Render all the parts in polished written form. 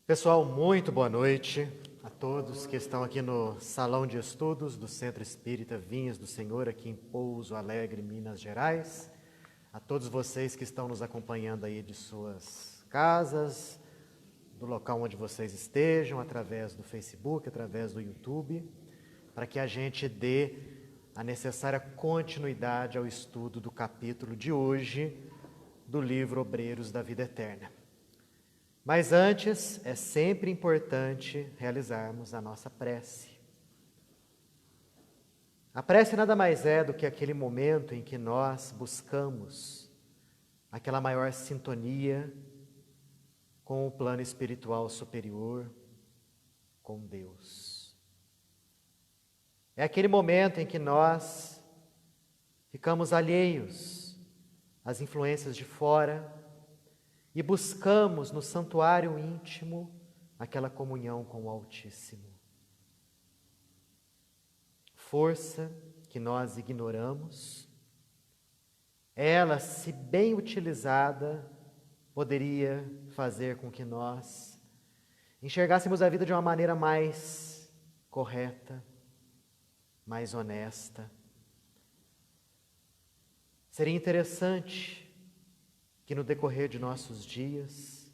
Pessoal, muito boa noite a todos que estão aqui no Salão de Estudos do Centro Espírita Vinhas do Senhor, aqui em Pouso Alegre, Minas Gerais. A todos vocês que estão nos acompanhando aí de suas casas, do local onde vocês estejam, através do Facebook, através do YouTube, para que a gente dê a necessária continuidade ao estudo do capítulo de hoje do livro Obreiros da Vida Eterna. Mas antes, é sempre importante realizarmos a nossa prece. A prece nada mais é do que aquele momento em que nós buscamos aquela maior sintonia com o plano espiritual superior, com Deus. É aquele momento em que nós ficamos alheios às influências de fora e buscamos no santuário íntimo aquela comunhão com o Altíssimo. Força que nós ignoramos, ela, se bem utilizada, poderia fazer com que nós enxergássemos a vida de uma maneira mais correta, mais honesta. Seria interessante que no decorrer de nossos dias,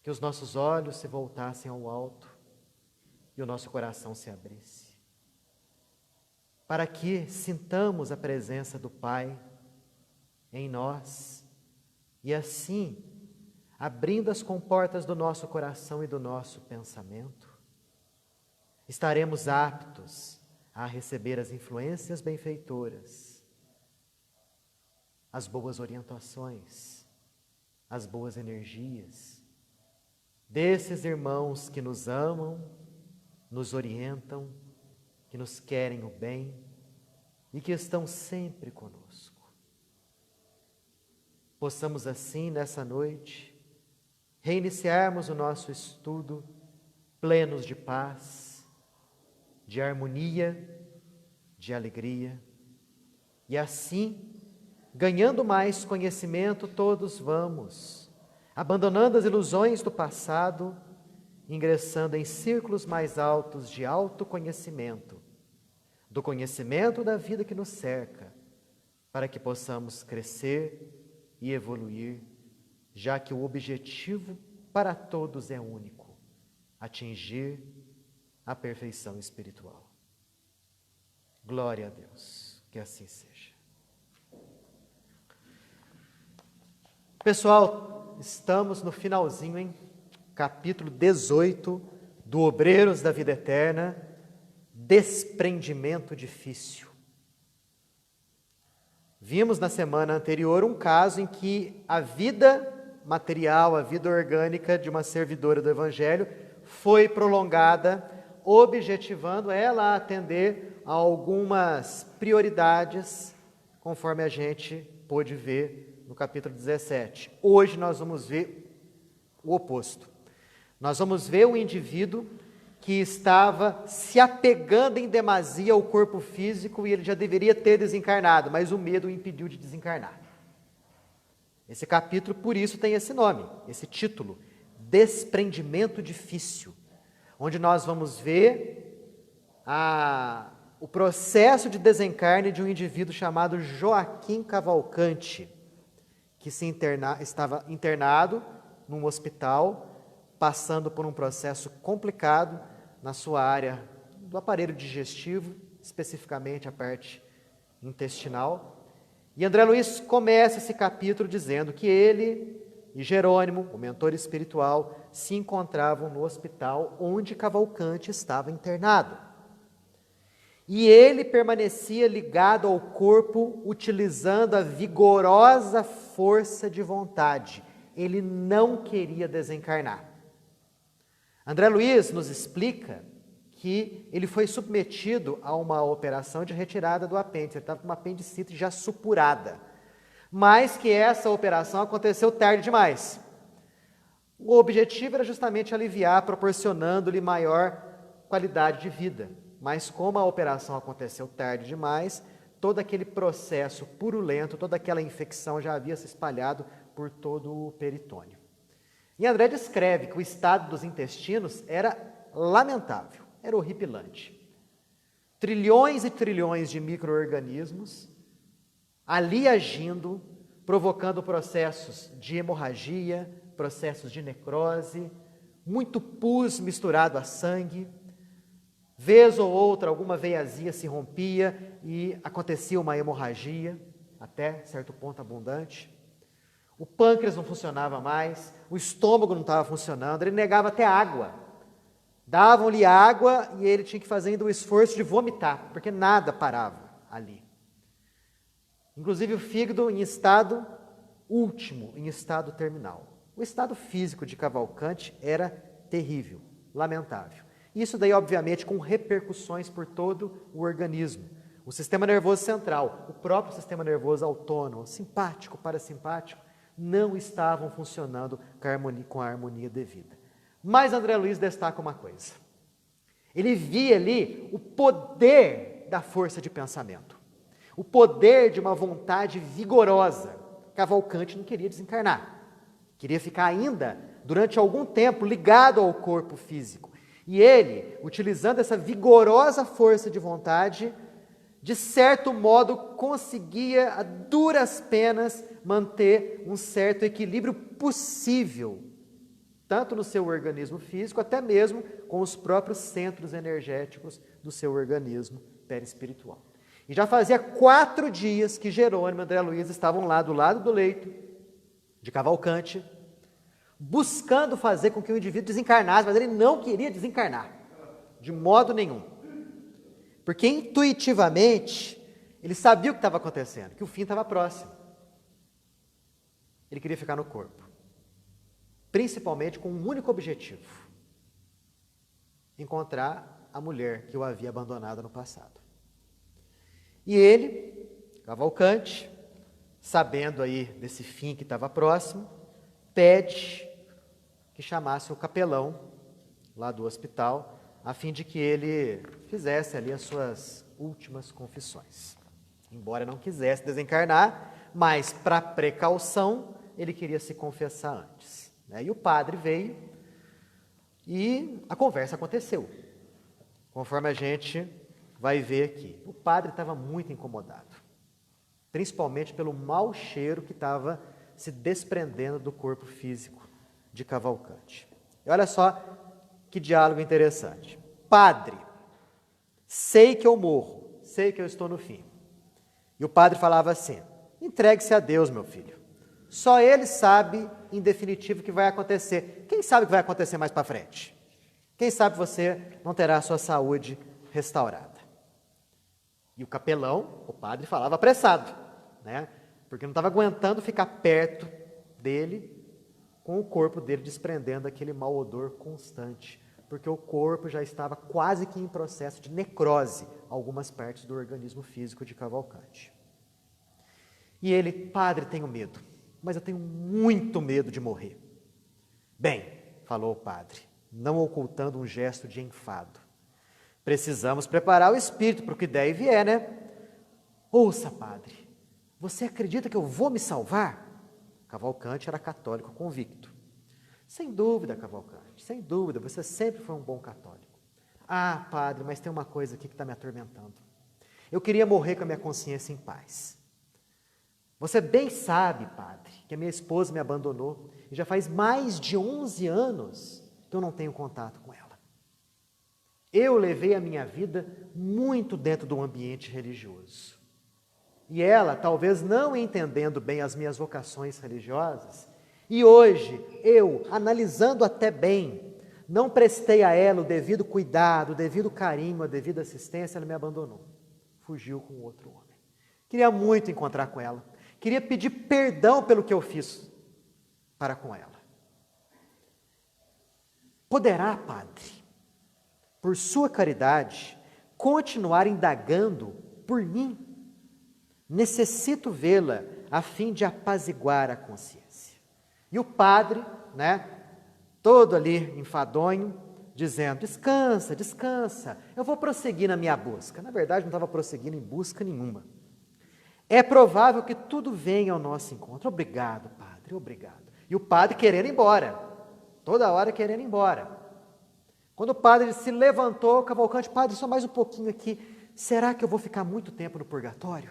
que os nossos olhos se voltassem ao alto e o nosso coração se abrisse, para que sintamos a presença do Pai em nós e assim, abrindo as comportas do nosso coração e do nosso pensamento, estaremos aptos a receber as influências benfeitoras, as boas orientações, as boas energias desses irmãos que nos amam, nos orientam, que nos querem o bem e que estão sempre conosco. Possamos assim, nessa noite, reiniciarmos o nosso estudo plenos de paz, de harmonia, de alegria, e assim, ganhando mais conhecimento, todos vamos, abandonando as ilusões do passado, ingressando em círculos mais altos de autoconhecimento, do conhecimento da vida que nos cerca, para que possamos crescer e evoluir, já que o objetivo para todos é único: atingir a perfeição espiritual. Glória a Deus, que assim seja. Pessoal, estamos no finalzinho, hein? Capítulo 18 do Obreiros da Vida Eterna, desprendimento difícil. Vimos na semana anterior um caso em que a vida material, a vida orgânica de uma servidora do Evangelho foi prolongada, objetivando ela a atender a algumas prioridades, conforme a gente pôde ver no capítulo 17. Hoje nós vamos ver o oposto. Nós vamos ver o indivíduo que estava se apegando em demasia ao corpo físico e ele já deveria ter desencarnado, mas o medo o impediu de desencarnar. Esse capítulo, por isso, tem esse nome, esse título, Desprendimento Difícil, onde nós vamos ver o processo de desencarne de um indivíduo chamado Joaquim Cavalcante, que estava internado num hospital, passando por um processo complicado na sua área do aparelho digestivo, especificamente a parte intestinal. E André Luiz começa esse capítulo dizendo que ele e Jerônimo, o mentor espiritual, se encontravam no hospital onde Cavalcante estava internado. E ele permanecia ligado ao corpo, utilizando a vigorosa força de vontade. Ele não queria desencarnar. André Luiz nos explica que ele foi submetido a uma operação de retirada do apêndice. Ele estava com uma apendicite já supurada. Mas que essa operação aconteceu tarde demais. O objetivo era justamente aliviar, proporcionando-lhe maior qualidade de vida. Mas como a operação aconteceu tarde demais, todo aquele processo purulento, toda aquela infecção já havia se espalhado por todo o peritônio. E André descreve que o estado dos intestinos era lamentável, era horripilante. Trilhões e trilhões de micro-organismos ali agindo, provocando processos de hemorragia, processos de necrose, muito pus misturado a sangue. Vez ou outra, alguma veiazinha se rompia e acontecia uma hemorragia, até certo ponto abundante. O pâncreas não funcionava mais, o estômago não estava funcionando, ele negava até água. Davam-lhe água e ele tinha que fazer ainda o esforço de vomitar, porque nada parava ali. Inclusive o fígado em estado último, em estado terminal. O estado físico de Cavalcante era terrível, lamentável. Isso daí, obviamente, com repercussões por todo o organismo. O sistema nervoso central, o próprio sistema nervoso autônomo, simpático, parasimpático, não estavam funcionando com a harmonia devida. Mas André Luiz destaca uma coisa. Ele via ali o poder da força de pensamento, o poder de uma vontade vigorosa. Cavalcante não queria desencarnar, queria ficar ainda, durante algum tempo, ligado ao corpo físico. E ele, utilizando essa vigorosa força de vontade, de certo modo conseguia, a duras penas, manter um certo equilíbrio possível, tanto no seu organismo físico, até mesmo com os próprios centros energéticos do seu organismo perispiritual. E já fazia 4 dias que Jerônimo e André Luiz estavam lá do lado do leito de Cavalcante, buscando fazer com que o indivíduo desencarnasse, mas ele não queria desencarnar, de modo nenhum. Porque intuitivamente, ele sabia o que estava acontecendo, que o fim estava próximo. Ele queria ficar no corpo, principalmente com um único objetivo: encontrar a mulher que o havia abandonado no passado. E ele, Cavalcante, sabendo aí desse fim que estava próximo, pede que chamasse o capelão lá do hospital, a fim de que ele fizesse ali as suas últimas confissões. Embora não quisesse desencarnar, mas para precaução, ele queria se confessar antes, né? E o padre veio e a conversa aconteceu, conforme a gente vai ver aqui. O padre estava muito incomodado, principalmente pelo mau cheiro que estava se desprendendo do corpo físico de Cavalcante. E olha só que diálogo interessante. Padre, sei que eu morro, sei que eu estou no fim. E o padre falava assim: entregue-se a Deus, meu filho. Só Ele sabe, em definitivo, o que vai acontecer. Quem sabe o que vai acontecer mais para frente? Quem sabe você não terá a sua saúde restaurada? E o capelão, o padre, falava apressado, né? Porque não estava aguentando ficar perto dele, com o corpo dele desprendendo aquele mau odor constante, porque o corpo já estava quase que em processo de necrose, algumas partes do organismo físico de Cavalcante. E ele: padre, tenho medo, mas eu tenho muito medo de morrer. Bem, falou o padre, não ocultando um gesto de enfado, precisamos preparar o espírito para o que der e vier, né? Ouça, padre, você acredita que eu vou me salvar? Cavalcante era católico convicto. Sem dúvida, Cavalcante, sem dúvida, você sempre foi um bom católico. Ah, padre, mas tem uma coisa aqui que está me atormentando. Eu queria morrer com a minha consciência em paz. Você bem sabe, padre, que a minha esposa me abandonou e já faz mais de 11 anos que eu não tenho contato com ela. Eu levei a minha vida muito dentro do ambiente religioso. E ela, talvez não entendendo bem as minhas vocações religiosas, e hoje eu, analisando até bem, não prestei a ela o devido cuidado, o devido carinho, a devida assistência, ela me abandonou. Fugiu com outro homem. Queria muito encontrar com ela. Queria pedir perdão pelo que eu fiz para com ela. Poderá, padre, por sua caridade, continuar indagando por mim? Necessito vê-la a fim de apaziguar a consciência. E o padre, né, todo ali enfadonho, dizendo: descansa, descansa, eu vou prosseguir na minha busca. Na verdade, não estava prosseguindo em busca nenhuma. É provável que tudo venha ao nosso encontro. Obrigado, padre, obrigado. E o padre querendo ir embora. toda hora querendo ir embora. Quando o padre se levantou, Cavalcante, padre, só mais um pouquinho aqui, será que eu vou ficar muito tempo no purgatório?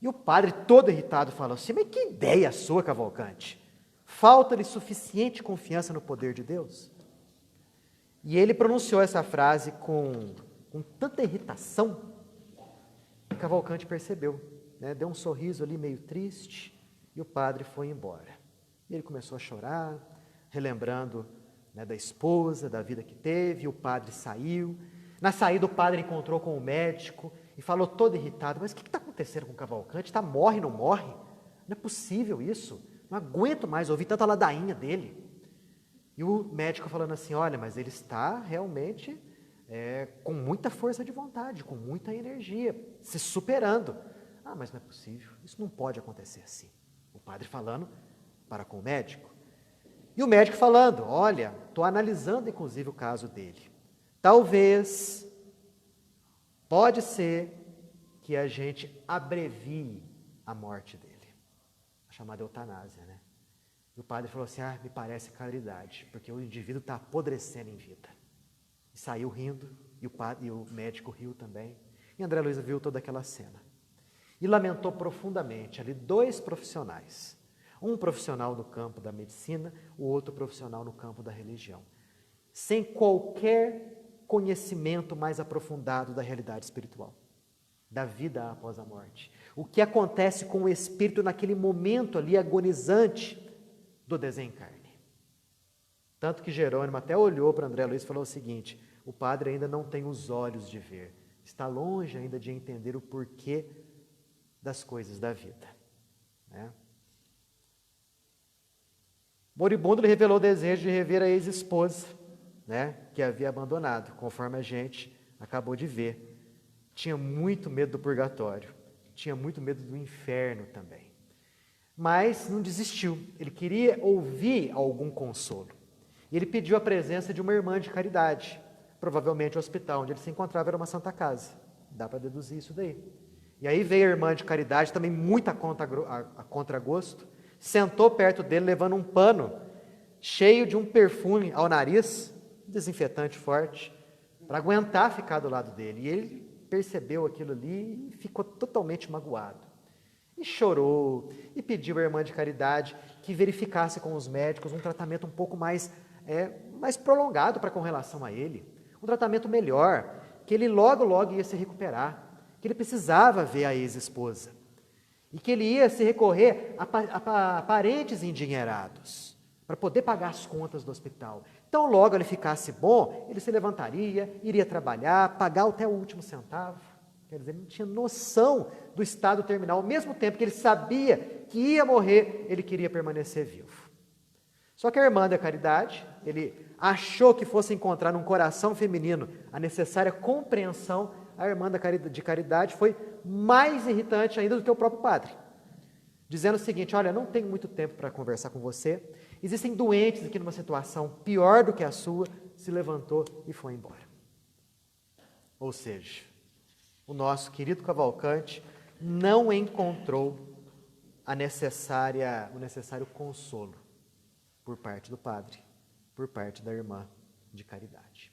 E o padre, todo irritado, falou assim, mas que ideia sua, Cavalcante? Falta-lhe suficiente confiança no poder de Deus? E ele pronunciou essa frase com tanta irritação, que Cavalcante percebeu, né? Deu um sorriso ali meio triste, e o padre foi embora. E ele começou a chorar, relembrando, né, da esposa, da vida que teve, e o padre saiu. Na saída o padre encontrou com o médico e falou todo irritado, mas o que está acontecendo com o Cavalcante? Morre, não morre? Não é possível isso, não aguento mais ouvir tanta ladainha dele. E o médico falando assim, olha, mas ele está realmente com muita força de vontade, com muita energia, se superando. Ah, mas não é possível, isso não pode acontecer assim. O padre falando para com o médico. E o médico falando, olha, estou analisando inclusive o caso dele. Talvez, pode ser que a gente abrevie a morte dele. A chamada eutanásia, né? E o padre falou assim, me parece caridade, porque o indivíduo está apodrecendo em vida. E saiu rindo, e o médico riu também. E André Luiz viu toda aquela cena. E lamentou profundamente ali 2 profissionais. Um profissional no campo da medicina, o outro profissional no campo da religião. Sem qualquer conhecimento mais aprofundado da realidade espiritual, da vida após a morte. O que acontece com o espírito naquele momento ali agonizante do desencarne. Tanto que Jerônimo até olhou para André Luiz e falou o seguinte, o padre ainda não tem os olhos de ver, está longe ainda de entender o porquê das coisas da vida. Né? Moribundo lhe revelou o desejo de rever a ex-esposa, né, que havia abandonado, conforme a gente acabou de ver. Tinha muito medo do purgatório, tinha muito medo do inferno também. Mas não desistiu, ele queria ouvir algum consolo. E ele pediu a presença de uma irmã de caridade, provavelmente o hospital onde ele se encontrava era uma santa casa. Dá para deduzir isso daí. E aí veio a irmã de caridade, também muito a contragosto, sentou perto dele levando um pano cheio de um perfume ao nariz, desinfetante forte, para aguentar ficar do lado dele. E ele percebeu aquilo ali e ficou totalmente magoado. E chorou, e pediu à irmã de caridade que verificasse com os médicos um tratamento um pouco mais prolongado com relação a ele. Um tratamento melhor, que ele logo ia se recuperar, que ele precisava ver a ex-esposa. E que ele ia se recorrer a parentes endinheirados, para poder pagar as contas do hospital. Então, logo ele ficasse bom, ele se levantaria, iria trabalhar, pagar até o último centavo. Quer dizer, ele não tinha noção do estado terminal. Ao mesmo tempo que ele sabia que ia morrer, ele queria permanecer vivo. Só que a irmã da caridade, ele achou que fosse encontrar num coração feminino a necessária compreensão. A irmã de caridade foi mais irritante ainda do que o próprio padre, dizendo o seguinte, olha, não tenho muito tempo para conversar com você, existem doentes aqui numa situação pior do que a sua, se levantou e foi embora. Ou seja, o nosso querido Cavalcante não encontrou o necessário consolo por parte do padre, por parte da irmã de caridade.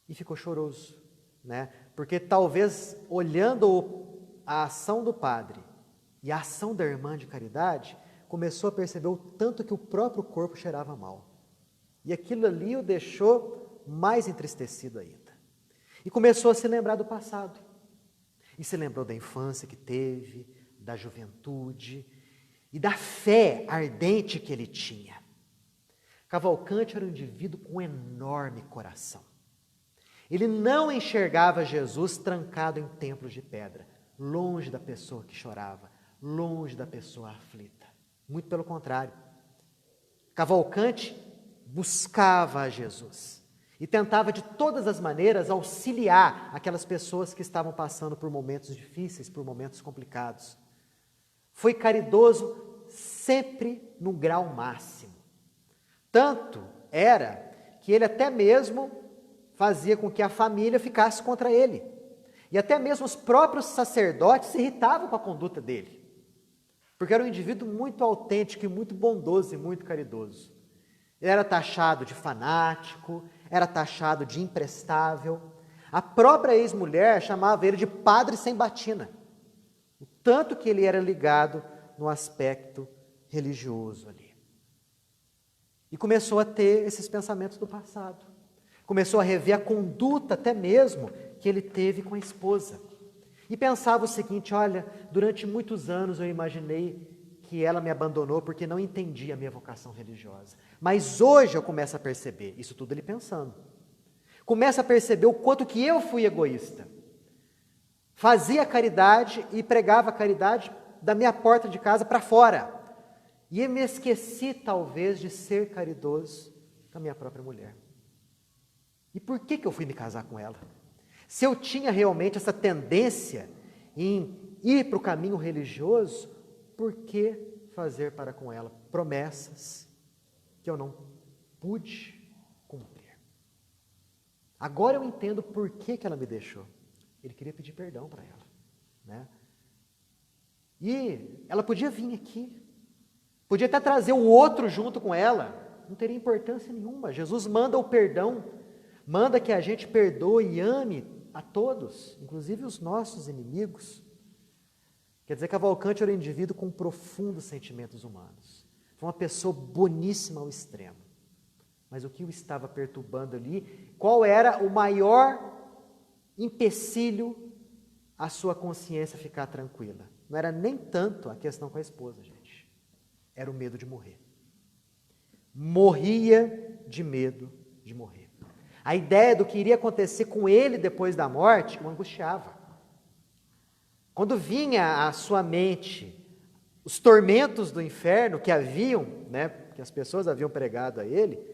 E ficou choroso, né? Porque talvez olhando a ação do padre e a ação da irmã de caridade, começou a perceber o tanto que o próprio corpo cheirava mal. E aquilo ali o deixou mais entristecido ainda. E começou a se lembrar do passado. E se lembrou da infância que teve, da juventude e da fé ardente que ele tinha. Cavalcante era um indivíduo com um enorme coração. Ele não enxergava Jesus trancado em templos de pedra, longe da pessoa que chorava, longe da pessoa aflita. Muito pelo contrário. Cavalcante buscava a Jesus e tentava de todas as maneiras auxiliar aquelas pessoas que estavam passando por momentos difíceis, por momentos complicados. Foi caridoso sempre no grau máximo. Tanto era que ele até mesmo fazia com que a família ficasse contra ele. E até mesmo os próprios sacerdotes se irritavam com a conduta dele. Porque era um indivíduo muito autêntico e muito bondoso e muito caridoso. Ele era taxado de fanático, era taxado de imprestável. A própria ex-mulher chamava ele de padre sem batina. O tanto que ele era ligado no aspecto religioso ali. E começou a ter esses pensamentos do passado. Começou a rever a conduta até mesmo que ele teve com a esposa. E pensava o seguinte, olha, durante muitos anos eu imaginei que ela me abandonou porque não entendia a minha vocação religiosa. Mas hoje eu começo a perceber, isso tudo ele pensando. Começo a perceber o quanto que eu fui egoísta. Fazia caridade e pregava a caridade da minha porta de casa para fora. E eu me esqueci, talvez, de ser caridoso com a minha própria mulher. E por que eu fui me casar com ela? Se eu tinha realmente essa tendência em ir para o caminho religioso, por que fazer para com ela promessas que eu não pude cumprir? Agora eu entendo por que ela me deixou. Ele queria pedir perdão para ela, né? E ela podia vir aqui, podia até trazer o outro junto com ela, não teria importância nenhuma. Jesus manda o perdão, manda que a gente perdoe e ame a todos, inclusive os nossos inimigos. Quer dizer, Cavalcante era um indivíduo com profundos sentimentos humanos. Foi uma pessoa boníssima ao extremo. Mas o que o estava perturbando ali? Qual era o maior empecilho à sua consciência ficar tranquila? Não era nem tanto a questão com a esposa, gente. Era o medo de morrer. Morria de medo de morrer. A ideia do que iria acontecer com ele depois da morte o angustiava. Quando vinha à sua mente os tormentos do inferno que haviam, né, que as pessoas haviam pregado a ele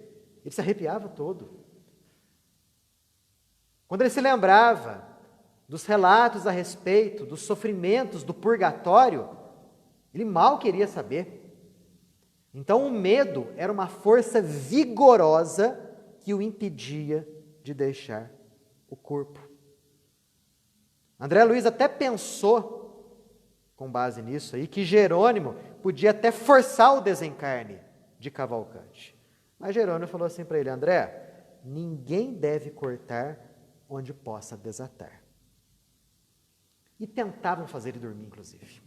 se arrepiava todo. Quando ele se lembrava dos relatos a respeito dos sofrimentos do purgatório, ele mal queria saber. Então o medo era uma força vigorosa que o impedia de deixar o corpo. André Luiz até pensou, com base nisso aí, que Jerônimo podia até forçar o desencarne de Cavalcante. Mas Jerônimo falou assim para ele, André, ninguém deve cortar onde possa desatar. E tentavam fazer ele dormir, inclusive.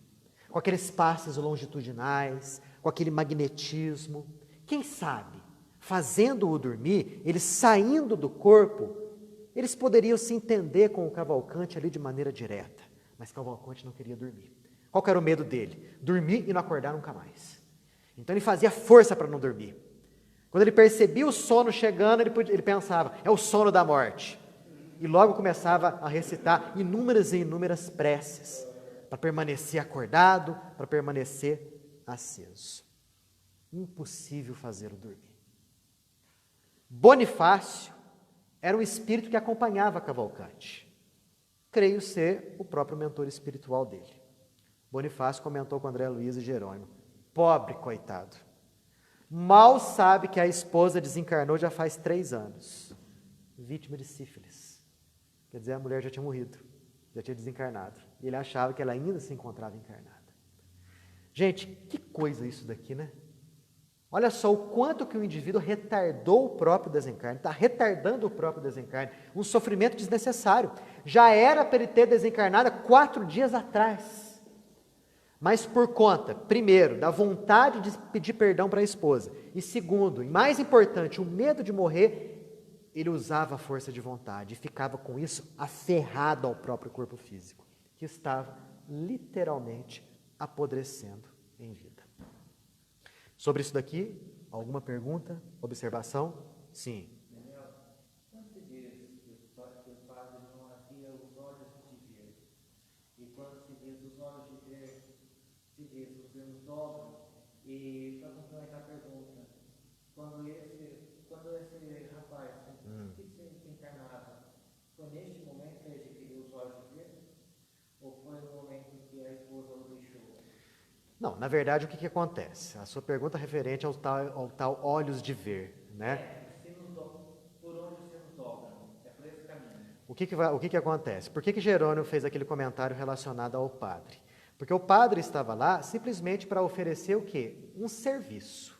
Com aqueles passos longitudinais, com aquele magnetismo. Quem sabe, fazendo-o dormir, ele saindo do corpo, eles poderiam se entender com o Cavalcante ali de maneira direta. Mas Cavalcante não queria dormir. Qual que era o medo dele? Dormir e não acordar nunca mais. Então ele fazia força para não dormir. Quando ele percebia o sono chegando, ele pensava, é o sono da morte. E logo começava a recitar inúmeras e inúmeras preces para permanecer acordado, para permanecer aceso. Impossível fazê-lo dormir. Bonifácio era um espírito que acompanhava Cavalcante. Creio ser o próprio mentor espiritual dele. Bonifácio comentou com André Luiz e Jerônimo, pobre coitado, mal sabe que a esposa desencarnou já faz 3 anos, vítima de sífilis. Quer dizer, a mulher já tinha morrido, já tinha desencarnado. E ele achava que ela ainda se encontrava encarnada. Gente, que coisa isso daqui, né? Olha só o quanto que o indivíduo retardou o próprio desencarne, está retardando o próprio desencarne, um sofrimento desnecessário. Já era para ele ter desencarnado 4 dias atrás. Mas por conta, primeiro, da vontade de pedir perdão para a esposa, e segundo, e mais importante, o medo de morrer, ele usava a força de vontade e ficava com isso aferrado ao próprio corpo físico, que estava literalmente apodrecendo em vida. Sobre isso daqui, alguma pergunta, observação? Sim. Daniel, quando se diz que o padre não havia os olhos de ver, e quando se diz os olhos de ver, se diz os olhos dobram, e para complementar a pergunta, quando esse rapaz que se encarnava, foi neste momento que ele adquiriu os olhos de ver? Ou foi no momento em que a esposa o deixou? Não, na verdade, o que acontece? A sua pergunta é referente ao tal olhos de ver, né? Por onde se nos dobra? É por esse caminho. O que acontece? Por que Jerônimo fez aquele comentário relacionado ao padre? Porque o padre estava lá simplesmente para oferecer o quê? Um serviço.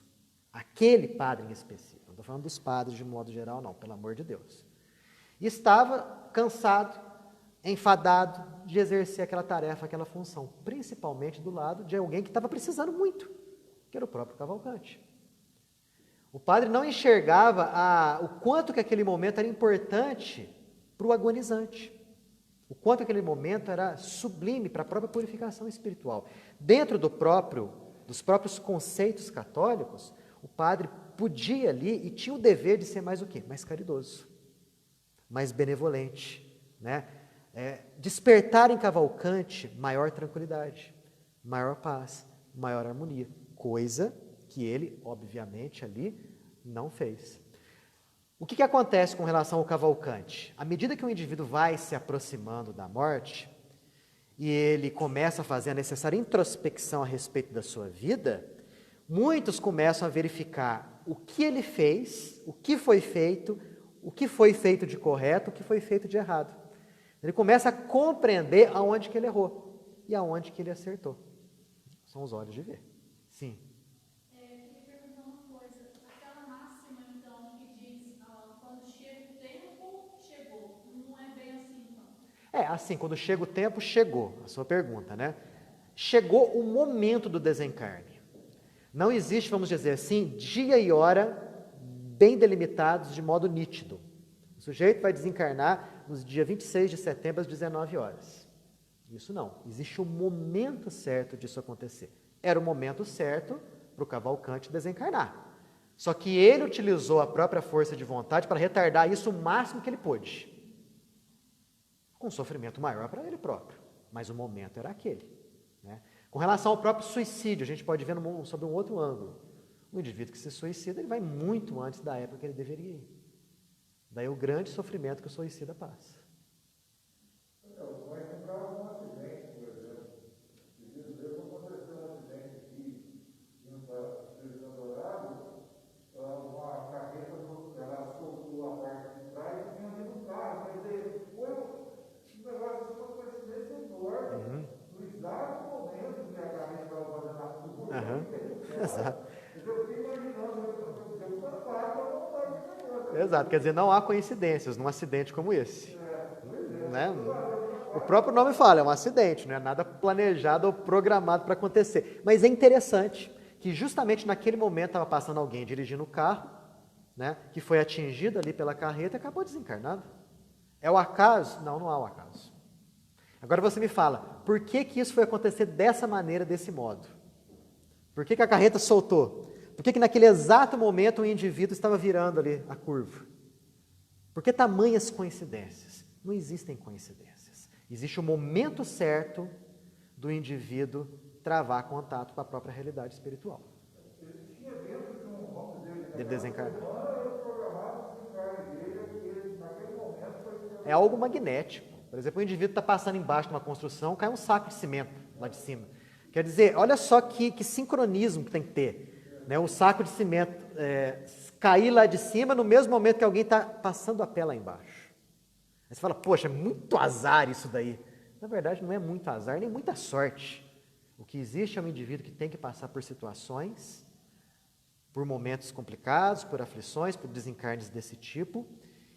Aquele padre em específico. Não estou falando dos padres de modo geral, não, pelo amor de Deus. E estava cansado, enfadado de exercer aquela tarefa, aquela função, principalmente do lado de alguém que estava precisando muito, que era o próprio Cavalcante. O padre não enxergava o quanto que aquele momento era importante para o agonizante, o quanto aquele momento era sublime para a própria purificação espiritual. Dentro dos próprios conceitos católicos, o padre podia ali e tinha o dever de ser mais o quê? Mais caridoso, mais benevolente, né? Despertar em Cavalcante maior tranquilidade, maior paz, maior harmonia, coisa que ele, obviamente, ali não fez. O que acontece com relação ao Cavalcante? À medida que o indivíduo vai se aproximando da morte e ele começa a fazer a necessária introspecção a respeito da sua vida, muitos começam a verificar o que ele fez, o que foi feito de correto, o que foi feito de errado. Ele começa a compreender aonde que ele errou e aonde que ele acertou. São os olhos de ver. Sim. Queria perguntar uma coisa. Aquela máxima, então, que diz, quando chega o tempo, chegou. Não é bem assim, então? Assim, quando chega o tempo, chegou. A sua pergunta, né? Chegou o momento do desencarne. Não existe, vamos dizer assim, dia e hora bem delimitados de modo nítido. O sujeito vai desencarnar no dia 26 de setembro, às 19 horas. Isso não. Existe o momento certo disso acontecer. Era o momento certo para o Cavalcante desencarnar. Só que ele utilizou a própria força de vontade para retardar isso o máximo que ele pôde. Com sofrimento maior para ele próprio. Mas o momento era aquele, né? Com relação ao próprio suicídio, a gente pode ver sob um outro ângulo. O indivíduo que se suicida, ele vai muito antes da época que ele deveria ir. Daí o grande sofrimento que o suicida passa. Vai comprar um acidente, por exemplo. Às vezes aconteceu um acidente aqui, indo para Cristo Dourado, uma carreta, ela soltou a parte de trás e vinha dentro do carro. Quer dizer, foi um negócio assim, uma coincidência enorme. No exato momento que a carreta estava fazendo a curva. Exato. Eu fiquei imaginando, eu fantástico, eu não estava imaginando. Exato, quer dizer, não há coincidências num acidente como esse. Né? O próprio nome fala, é um acidente, não é nada planejado ou programado para acontecer. Mas é interessante que justamente naquele momento estava passando alguém dirigindo o carro, né, que foi atingido ali pela carreta e acabou desencarnado. É o acaso? Não, não há o acaso. Agora você me fala, por que isso foi acontecer dessa maneira, desse modo? Por que a carreta soltou? Por que naquele exato momento o indivíduo estava virando ali a curva? Por que tamanhas coincidências? Não existem coincidências. Existe o momento certo do indivíduo travar contato com a própria realidade espiritual. Ele tinha dentro de um, vamos dizer, De desencarnar. programado o desencarne dele, naquele momento foi... É algo magnético. Por exemplo, o indivíduo está passando embaixo de uma construção, cai um saco de cimento lá de cima. Quer dizer, olha só que sincronismo que tem que ter. Né? O saco de cimento cair lá de cima no mesmo momento que alguém está passando a pé lá embaixo. Aí você fala, poxa, é muito azar isso daí. Na verdade, não é muito azar, nem muita sorte. O que existe é um indivíduo que tem que passar por situações, por momentos complicados, por aflições, por desencarnes desse tipo,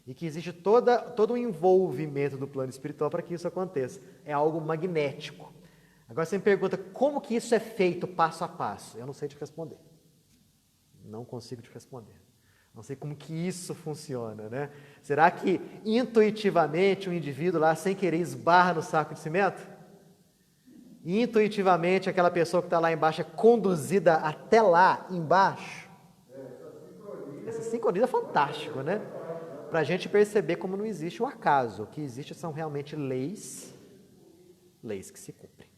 e que existe todo o envolvimento do plano espiritual para que isso aconteça. É algo magnético. Agora você me pergunta, como que isso é feito passo a passo? Eu não sei te responder. Não consigo te responder. Não sei como que isso funciona, né? Será que intuitivamente o indivíduo lá, sem querer, esbarra no saco de cimento? E intuitivamente aquela pessoa que está lá embaixo é conduzida até lá embaixo? Essa sincronia é fantástico, né? Para a gente perceber como não existe o acaso. O que existe são realmente leis que se cumprem,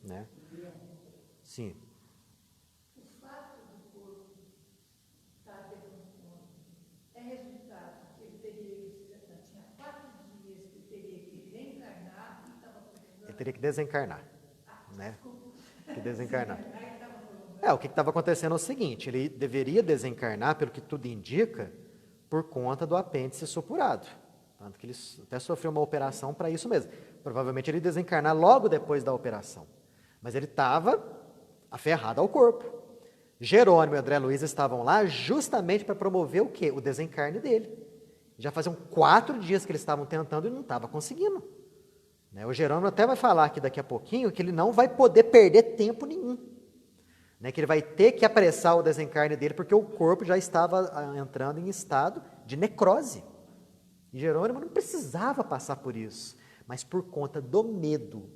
né? Sim. O fato do corpo estar decompondo é resultado que ele tinha 4 dias que ele teria que reencarnar e estava precisando... Ele teria que desencarnar, né? Que desencarnar. O que estava acontecendo é o seguinte, ele deveria desencarnar, pelo que tudo indica, por conta do apêndice supurado. Tanto que ele até sofreu uma operação para isso mesmo. Provavelmente ele ia desencarnar logo depois da operação. Mas ele estava aferrado ao corpo. Jerônimo e André Luiz estavam lá justamente para promover o quê? O desencarne dele. Já faziam 4 dias que eles estavam tentando e não estava conseguindo. Né? O Jerônimo até vai falar aqui daqui a pouquinho que ele não vai poder perder tempo nenhum. Né? Que ele vai ter que apressar o desencarne dele porque o corpo já estava entrando em estado de necrose. E Jerônimo não precisava passar por isso, mas por conta do medo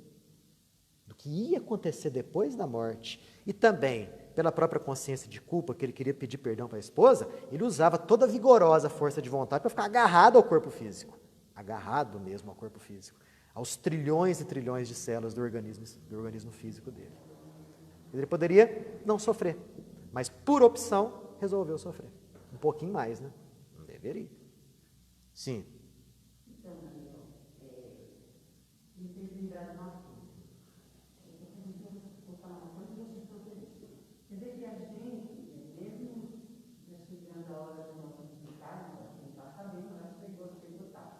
do que ia acontecer depois da morte e também pela própria consciência de culpa, que ele queria pedir perdão para a esposa, ele usava toda a vigorosa força de vontade para ficar agarrado ao corpo físico. Agarrado mesmo ao corpo físico. Aos trilhões e trilhões de células do organismo físico dele. Ele poderia não sofrer, mas por opção resolveu sofrer. Um pouquinho mais, né? Não deveria. Sim. Então, Daniel, me fez lembrar de uma coisa. Vou falar uma coisa e você poder. Quer dizer que a gente, mesmo já chegando a hora do nosso desencarne, a gente está sabendo, mas chegou tal.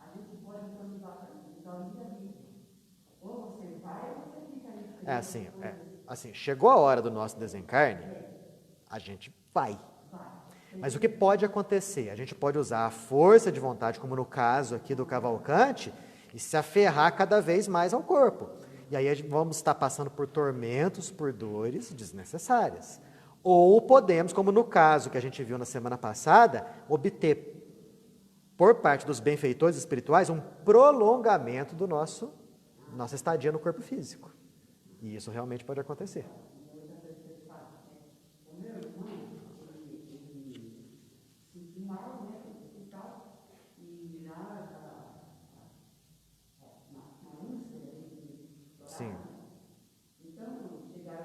A gente pode, então, ir a vida. Ou você vai, ou você fica aí. Assim, chegou a hora do nosso desencarne, a gente vai. Mas o que pode acontecer? A gente pode usar a força de vontade, como no caso aqui do Cavalcante, e se aferrar cada vez mais ao corpo. E aí vamos estar passando por tormentos, por dores desnecessárias. Ou podemos, como no caso que a gente viu na semana passada, obter, por parte dos benfeitores espirituais, um prolongamento do nossa estadia no corpo físico. E isso realmente pode acontecer. O meu irmão, ele se sentiu mal, né, no hospital, e lá na úlcera, Sim. então, chegaram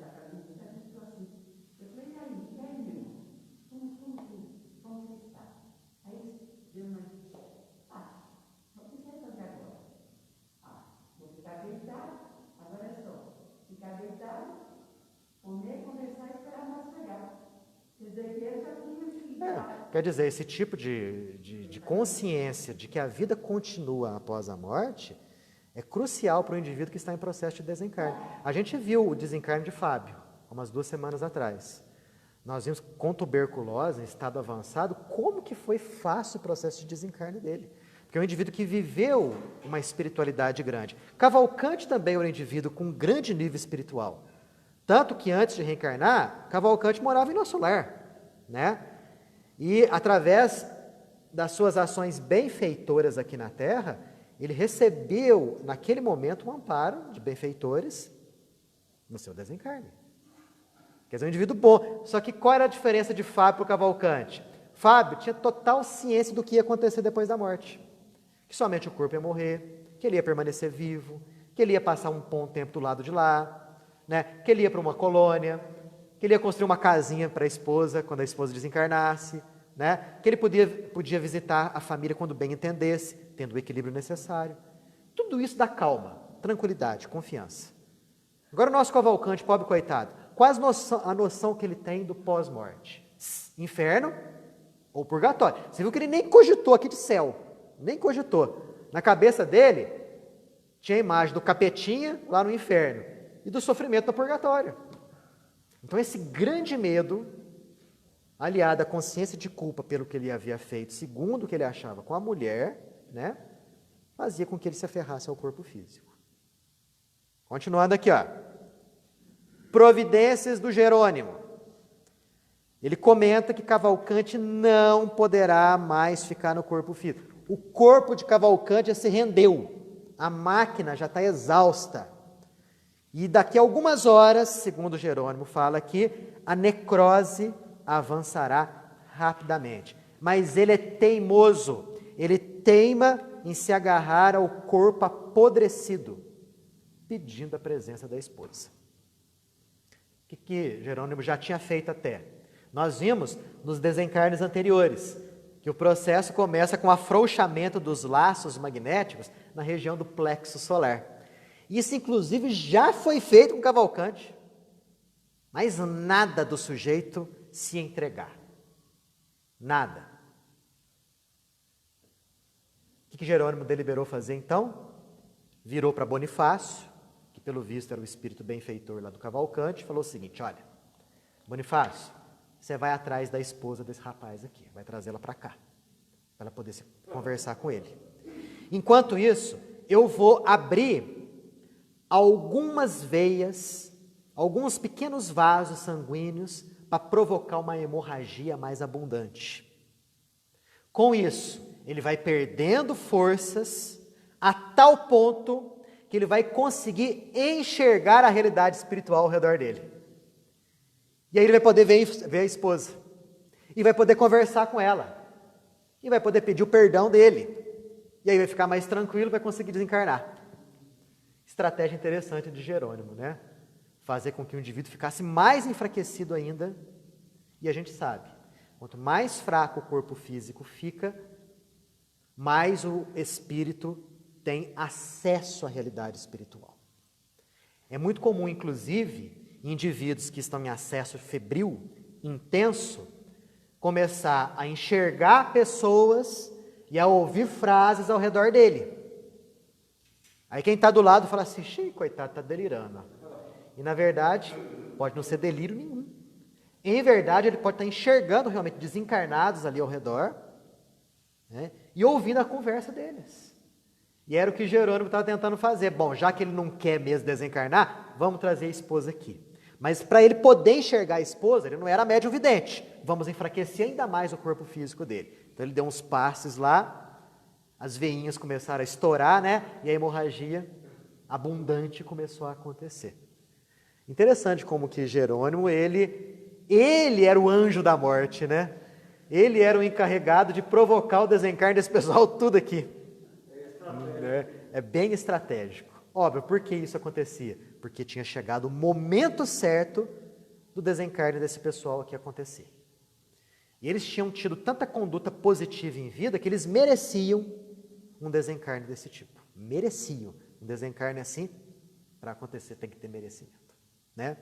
na cabine, a gente falou assim, eu falei, e aí, meu irmão, como você está? Aí deu uma, o que você vai fazer agora? Vou ficar deitado, agora é só, ficar deitado, comer, conversar e esperar mais chegar. Quer dizer, que eu já tinha Quer dizer, esse tipo de consciência de que a vida continua após a morte é crucial para o indivíduo que está em processo de desencarne. A gente viu o desencarne de Fábio, há umas 2 semanas atrás. Nós vimos com tuberculose, em estado avançado, como que foi fácil o processo de desencarne dele. Porque é um indivíduo que viveu uma espiritualidade grande. Cavalcante também era um indivíduo com um grande nível espiritual. Tanto que antes de reencarnar, Cavalcante morava em nosso lar, né? E através das suas ações benfeitoras aqui na Terra, ele recebeu, naquele momento, um amparo de benfeitores no seu desencarne. Quer dizer, um indivíduo bom. Só que qual era a diferença de Fábio para o Cavalcante? Fábio tinha total ciência do que ia acontecer depois da morte. Que somente o corpo ia morrer, que ele ia permanecer vivo, que ele ia passar um bom tempo do lado de lá, né? Que ele ia para uma colônia, que ele ia construir uma casinha para a esposa quando a esposa desencarnasse, né? Que ele podia visitar a família quando bem entendesse, tendo o equilíbrio necessário. Tudo isso dá calma, tranquilidade, confiança. Agora o nosso Cavalcante, pobre coitado, qual a noção que ele tem do pós-morte? Inferno ou purgatório? Você viu que ele nem cogitou aqui de céu, nem cogitou. Na cabeça dele tinha a imagem do capetinha lá no inferno e do sofrimento no purgatório. Então esse grande medo, aliado à consciência de culpa pelo que ele havia feito, segundo o que ele achava com a mulher, né, fazia com que ele se aferrasse ao corpo físico. Continuando aqui, ó. Providências do Jerônimo. Ele comenta que Cavalcante não poderá mais ficar no corpo físico. O corpo de Cavalcante já se rendeu. A máquina já está exausta. E daqui a algumas horas, segundo Jerônimo fala aqui, a necrose avançará rapidamente. Mas ele é teimoso. Ele teima em se agarrar ao corpo apodrecido, pedindo a presença da esposa. O que Jerônimo já tinha feito até? Nós vimos nos desencarnes anteriores que o processo começa com o afrouxamento dos laços magnéticos na região do plexo solar. Isso, inclusive, já foi feito com Cavalcante, mas nada do sujeito se entregar. Nada. O que Jerônimo deliberou fazer, então? Virou para Bonifácio, que pelo visto era o espírito benfeitor lá do Cavalcante, e falou o seguinte: olha, Bonifácio, você vai atrás da esposa desse rapaz aqui, vai trazê-la para cá, para ela poder conversar com ele. Enquanto isso, eu vou abrir algumas veias, alguns pequenos vasos sanguíneos para provocar uma hemorragia mais abundante. Com isso, ele vai perdendo forças a tal ponto que ele vai conseguir enxergar a realidade espiritual ao redor dele. E aí ele vai poder ver a esposa, e vai poder conversar com ela, e vai poder pedir o perdão dele, e aí vai ficar mais tranquilo, vai conseguir desencarnar. Estratégia interessante de Jerônimo, né? Fazer com que o indivíduo ficasse mais enfraquecido ainda, e a gente sabe, quanto mais fraco o corpo físico fica, mais o espírito tem acesso à realidade espiritual. É muito comum, inclusive, indivíduos que estão em acesso febril, intenso, começar a enxergar pessoas e a ouvir frases ao redor dele. Aí quem está do lado fala assim, xiii, coitado, está delirando. E na verdade, pode não ser delírio nenhum. Em verdade, ele pode estar enxergando realmente desencarnados ali ao redor, né, e ouvindo a conversa deles. E era o que Jerônimo estava tentando fazer. Bom, já que ele não quer mesmo desencarnar, vamos trazer a esposa aqui. Mas para ele poder enxergar a esposa, ele não era médium vidente. Vamos enfraquecer ainda mais o corpo físico dele. Então ele deu uns passes lá, as veinhas começaram a estourar, né? E a hemorragia abundante começou a acontecer. Interessante como que Jerônimo, ele era o anjo da morte, né? Ele era o encarregado de provocar o desencarne desse pessoal tudo aqui. É bem estratégico. Óbvio, por que isso acontecia? Porque tinha chegado o momento certo do desencarne desse pessoal aqui acontecer. E eles tinham tido tanta conduta positiva em vida que eles mereciam um desencarne desse tipo. Mereciam. Um desencarne assim, para acontecer tem que ter merecimento, né?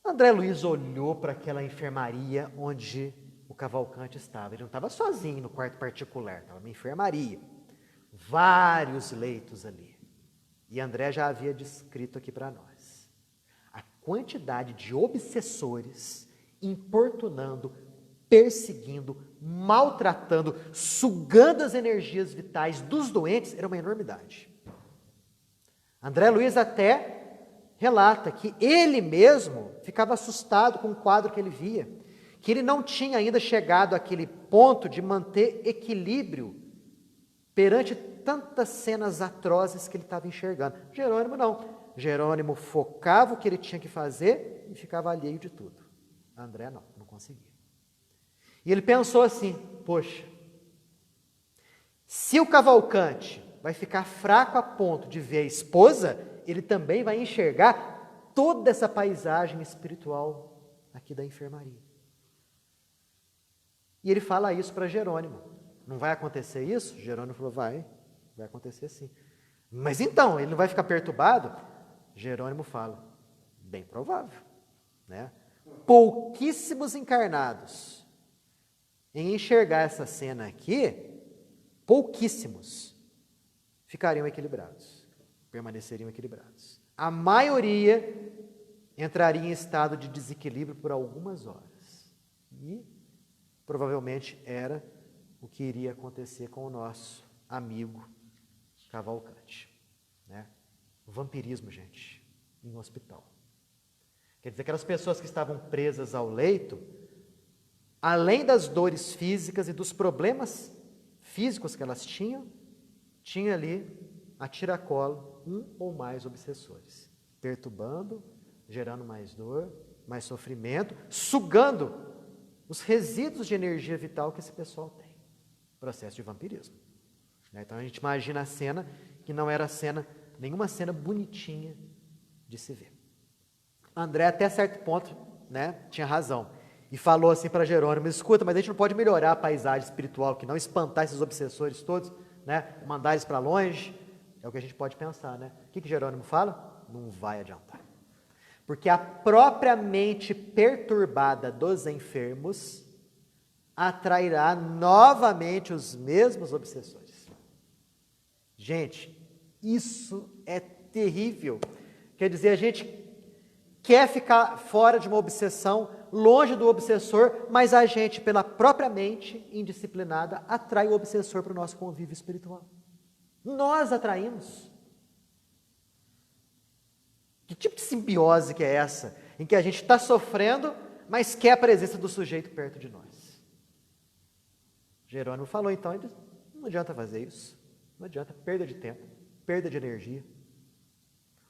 André Luiz olhou para aquela enfermaria onde o Cavalcante estava. Ele não estava sozinho no quarto particular, estava numa enfermaria. Vários leitos ali. E André já havia descrito aqui para nós a quantidade de obsessores importunando, perseguindo, maltratando, sugando as energias vitais dos doentes, era uma enormidade. André Luiz até relata que ele mesmo ficava assustado com o quadro que ele via, que ele não tinha ainda chegado àquele ponto de manter equilíbrio perante tantas cenas atrozes que ele estava enxergando. Jerônimo não. Jerônimo focava o que ele tinha que fazer e ficava alheio de tudo. André não conseguia. E ele pensou assim, poxa, se o Cavalcante vai ficar fraco a ponto de ver a esposa, ele também vai enxergar toda essa paisagem espiritual aqui da enfermaria. E ele fala isso para Jerônimo. Não vai acontecer isso? Jerônimo falou, vai acontecer sim. Mas então, ele não vai ficar perturbado? Jerônimo fala, bem provável, né? Pouquíssimos encarnados em enxergar essa cena aqui, pouquíssimos ficariam equilibrados, permaneceriam equilibrados. A maioria entraria em estado de desequilíbrio por algumas horas. E provavelmente era o que iria acontecer com o nosso amigo Cavalcante, né? O vampirismo, gente, em um hospital. Quer dizer, aquelas pessoas que estavam presas ao leito, além das dores físicas e dos problemas físicos que elas tinham, tinha ali a tiracolo um ou mais obsessores, perturbando, gerando mais dor, mais sofrimento, sugando os resíduos de energia vital que esse pessoal tem. Processo de vampirismo. Então a gente imagina a cena que não era nenhuma cena bonitinha de se ver. André, até certo ponto, né, tinha razão. E falou assim para Jerônimo, escuta, mas a gente não pode melhorar a paisagem espiritual, que não espantar esses obsessores todos, né, mandar eles para longe. É o que a gente pode pensar, né? O que Jerônimo fala? Não vai adiantar. Porque a própria mente perturbada dos enfermos atrairá novamente os mesmos obsessores. Gente, isso é terrível. Quer dizer, a gente quer ficar fora de uma obsessão, longe do obsessor, mas a gente, pela própria mente indisciplinada, atrai o obsessor para o nosso convívio espiritual. Nós atraímos. Que tipo de simbiose que é essa? Em que a gente está sofrendo, mas quer a presença do sujeito perto de nós. Jerônimo falou então, ele disse, não adianta fazer isso. Não adianta, perda de tempo, perda de energia.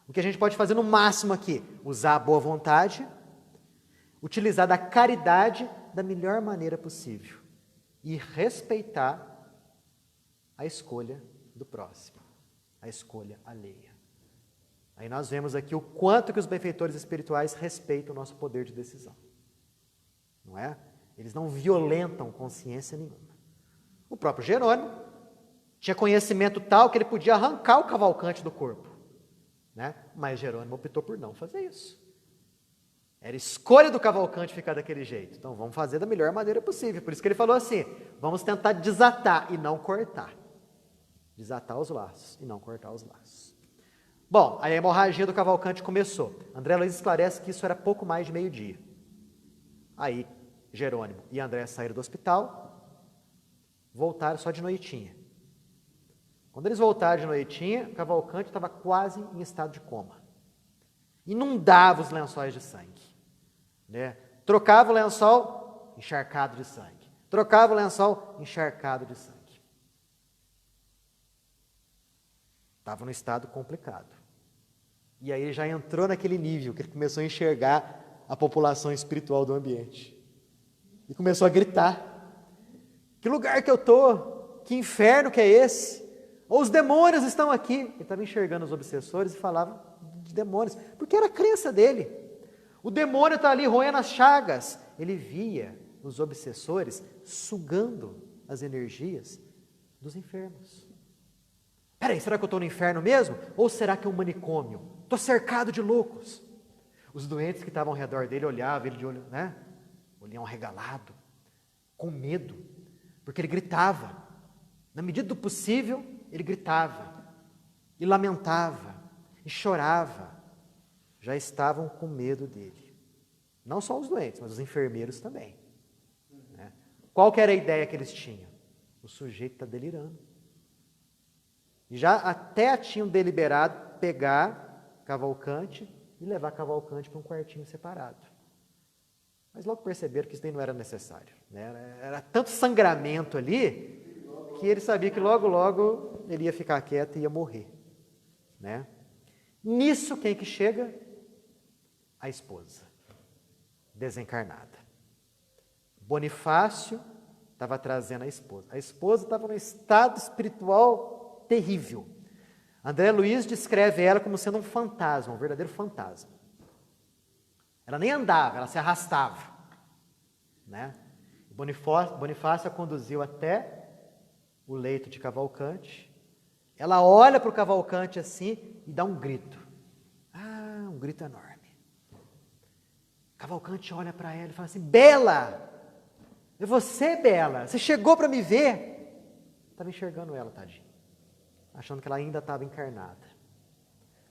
O que a gente pode fazer no máximo aqui? Usar a boa vontade, utilizar da caridade da melhor maneira possível e respeitar a escolha do próximo, a escolha alheia. Aí nós vemos aqui o quanto que os benfeitores espirituais respeitam o nosso poder de decisão. Não é? Eles não violentam consciência nenhuma. O próprio Jerônimo tinha conhecimento tal que ele podia arrancar o Cavalcante do corpo. Né? Mas Jerônimo optou por não fazer isso. Era escolha do Cavalcante ficar daquele jeito. Então vamos fazer da melhor maneira possível. Por isso que ele falou assim, vamos tentar desatar e não cortar. Desatar os laços e não cortar os laços. Bom, aí a hemorragia do Cavalcante começou. André Luiz esclarece que isso era pouco mais de meio-dia. Aí Jerônimo e André saíram do hospital, voltaram só de noitinha. Quando eles voltaram de noitinha, o Cavalcante estava quase em estado de coma. Inundava os lençóis de sangue. Né? Trocava o lençol, encharcado de sangue. Trocava o lençol, encharcado de sangue. Estava num estado complicado. E aí ele já entrou naquele nível que ele começou a enxergar a população espiritual do ambiente. E começou a gritar. Que lugar que eu estou? Que inferno que é esse? Ou os demônios estão aqui. Ele estava enxergando os obsessores e falava de demônios, porque era a crença dele. O demônio está ali roendo as chagas. Ele via os obsessores sugando as energias dos enfermos. Peraí, será que eu estou no inferno mesmo? Ou será que é um manicômio? Estou cercado de loucos. Os doentes que estavam ao redor dele olhavam, ele de olho, né? Olhão arregalado, com medo, porque ele gritava. Na medida do possível, ele gritava, e lamentava, e chorava. Já estavam com medo dele. Não só os doentes, mas os enfermeiros também. Né? Qual que era a ideia que eles tinham? O sujeito está delirando. E já até tinham deliberado pegar Cavalcante e levar Cavalcante para um quartinho separado. Mas logo perceberam que isso daí não era necessário. Né? Era tanto sangramento ali que ele sabia que logo, logo ele ia ficar quieto e ia morrer. Né? Nisso, quem que chega? A esposa, desencarnada. Bonifácio estava trazendo a esposa. A esposa estava num estado espiritual terrível. André Luiz descreve ela como sendo um fantasma, um verdadeiro fantasma. Ela nem andava, ela se arrastava. Né? Bonifácio a conduziu até o leito de Cavalcante. Ela olha para o Cavalcante assim e dá um grito. Ah, um grito enorme. Cavalcante olha para ela e fala assim, Bela! É você, Bela? Você chegou para me ver? Estava enxergando ela, tadinha. Achando que ela ainda estava encarnada.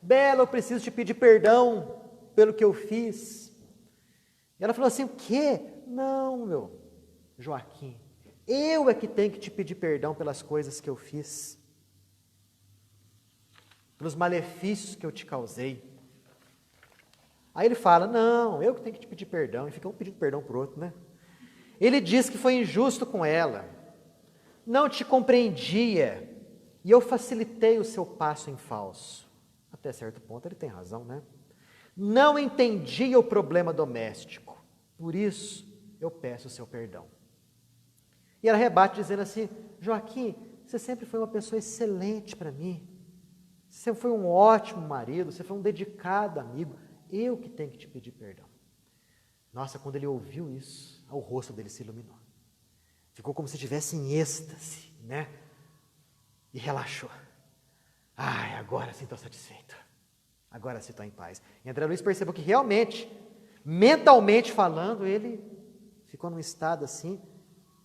Bela, eu preciso te pedir perdão pelo que eu fiz. E ela falou assim, o quê? Não, meu Joaquim, eu é que tenho que te pedir perdão pelas coisas que eu fiz. Pelos malefícios que eu te causei. Aí ele fala, não, eu que tenho que te pedir perdão. E fica um pedindo perdão para o outro, né? Ele diz que foi injusto com ela. Não te compreendia. E eu facilitei o seu passo em falso. Até certo ponto ele tem razão, né? Não entendia o problema doméstico. Por isso, eu peço o seu perdão. E ela rebate dizendo assim, Joaquim, você sempre foi uma pessoa excelente para mim. Você foi um ótimo marido, você foi um dedicado amigo. Eu que tenho que te pedir perdão. Nossa, quando ele ouviu isso, o rosto dele se iluminou. Ficou como se estivesse em êxtase, né? E relaxou. Ai, agora sim estou satisfeito. Agora sim estou em paz. E André Luiz percebeu que realmente, mentalmente falando, ele ficou num estado assim,